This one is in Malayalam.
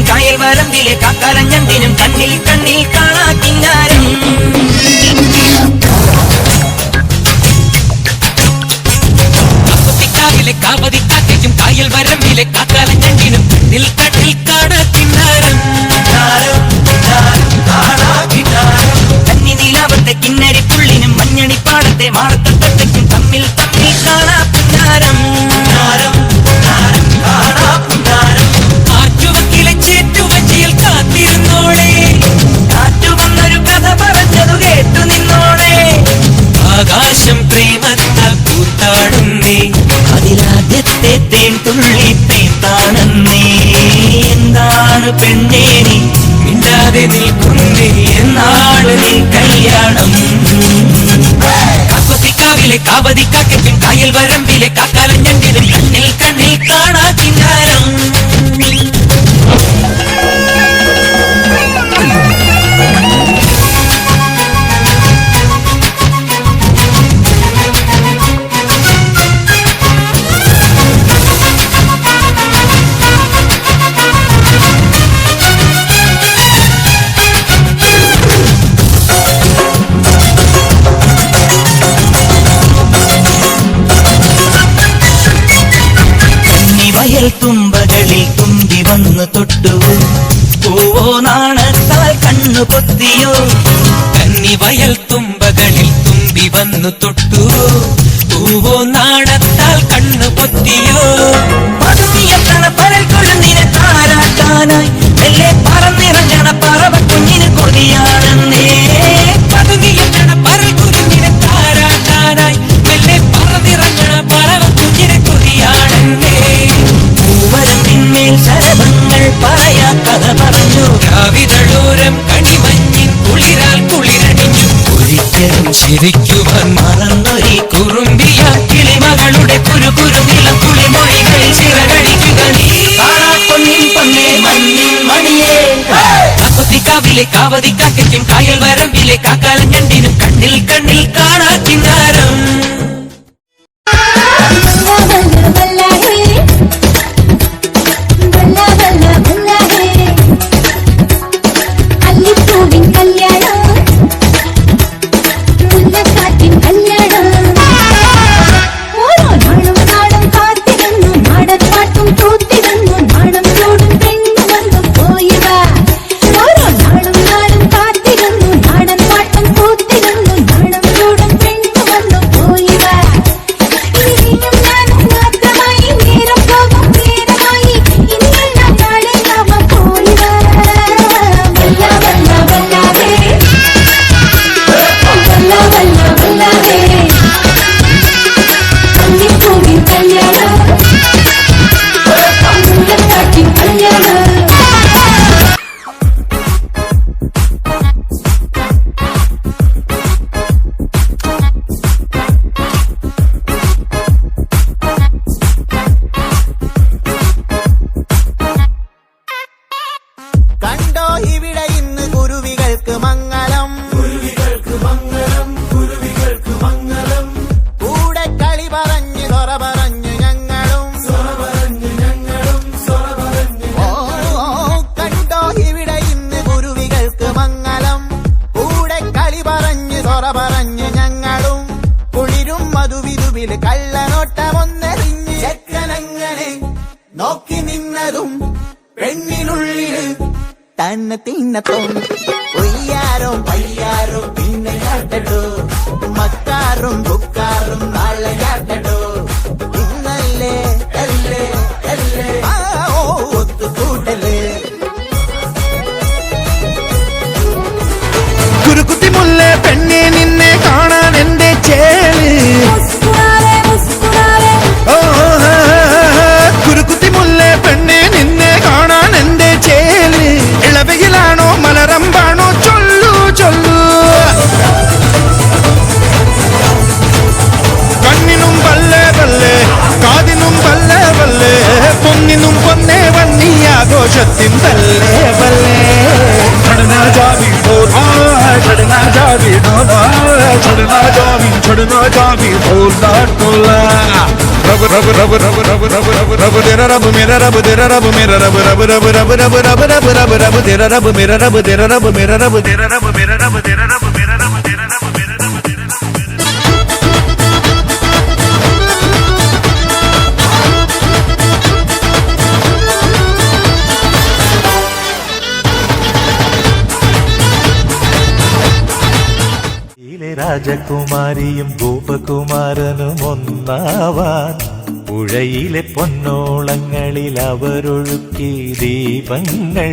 കായൽ വരമ്പിലെ കാക്കാലഞ്ഞണ്ടിനും കണ്ണിൽ കണ്ണിൽ കാണാ കിന്നാരം കാക്കുത്തിക്കാവിലെ കാവതിക്കാക്കയ്ക്കും കായൽ വരമ്പിലെ കാക്കാലഞ്ഞണ്ടിനും കണ്ണിൽ കണ്ണിൽ കാണാ കിന്നാരം കന്നി നീലാവത്തെ കിന്നരി പുള്ളിനും മഞ്ഞണിപ്പാടത്തെ മാടത്തട്ടയ്ക്കും തമ്മിൽ തമ്മിൽ കാണാ കിന്നാരം ആകാശം പ്രേമത്താൽ കൂത്താടുന്നേ അതിലാദ്യത്തെ തേൻ തുള്ളി തേത്താണെന്നേ എന്താണ് പെണ്ണേ നീ മിണ്ടാതെ നിൽക്കുന്നേ എന്നാണ് നീ കല്യാണം കാക്കൊത്തിക്കാവിലെ കാവതിക്കാക്കയ്ക്കും കായൽ വരമ്പിലെ കാക്കാലഞ്ഞണ്ടിനും കണ്ണിൽ കണ്ണിൽ കാണാ കിന്നാരം തുമ്പകളിൽ തുമ്പി വന്നു തൊട്ടുവോ പൂവോ നാണത്താൽ കണ്ണു പൊത്തിയോ കന്നിവയൽ തുമ്പകളിൽ തുമ്പി വന്നു തൊട്ടുവോ പൂവോ നാണത്താൽ കണ്ണു പൊത്തിയോ പതുങ്ങിയെത്തണ പരൽ കൊഴുന്നിനെ താരാട്ടാനായി മെല്ലെ പറന്നിറങ്ങണ പറവ കുഞ്ഞിന് കൊതിയാണെന്നേ പതുങ്ങിയെത്തണ പരൽ കൊഴുന്നിനെ താരാട്ടാനായി മെല്ലെ പറന്നിറങ്ങണ പറവ കുഞ്ഞിന് കൊതിയാണെന്നേ ശരഭങ്ങൾ പറയാ കഥ പറഞ്ഞു രാവിതളോരം കണിമഞ്ഞിൻ കുളിരാൽ കുളിരണിഞ്ഞു ഒരിക്കലും ചിരിക്കുവാൻ മറന്നൊരി കുറുമ്പിയ കിളിമകളുടെ കുരുകുരുനിളം കുളിമൊഴികൾ ചിറകടിക്കുക നീ പൊന്നിൻ പൊന്നേ മഞ്ഞിൻ മണിയേ കാക്കൊത്തിക്കാവിലെ കാവതിക്കാക്കയ്ക്കും കായൽ വരമ്പിലെ കാക്കാലഞ്ഞണ്ടിനും കണ്ണിൽ കണ്ണിൽ കാണാ കിന്നാരം കൊണ്ടാട്ടം ഒയ്യാരും പയ്യാരും പിന്നെ ആട്ടടോ മക്കാറും ബുക്കാറും നാളെ ആട്ടടോ ഇന്നല്ലേ അല്ലേ അല്ലേ ഒത്തുകൂടല് കുരുക്കുത്തി മുല്ലേ പെണ്ണെ നിന്നെ കാണാൻ എന്റെ ചേല് കുരുക്കുത്തി മുല്ലേ പെണ്ണെ നിന്നെ കാണാൻ എന്റെ ചേല് ഇളവയിലാണോ മലരമ്പാണോ ചൊല്ലു ചൊല്ലു കണ്ണിനും പല്ലേ പല്ലേ കാതിനും പല്ലേ പല്ലേ പൊന്നിനും പൊന്നേ വണ്ണി ആഘോഷത്തിൻ പല്ലേ പല്ലേ छड़ना जावी बोला छड़ना जावी बोला छड़ना जावी बोला टोला रब रब रब रब रब रब रब रब तेरा रब मेरा रब तेरा रब मेरा रब रब रब रब रब रब रब रब रब तेरा रब मेरा रब तेरा रब मेरा रब तेरा रब मेरा रब तेरा रब मेरा रब तेरा रब मेरा रब രാജകുമാരിയും ഗോപകുമാരനും ഒന്നാവാൻ പുഴയിലെ പൊന്നോളങ്ങളിൽ അവരൊഴുക്കി ദീപങ്ങൾ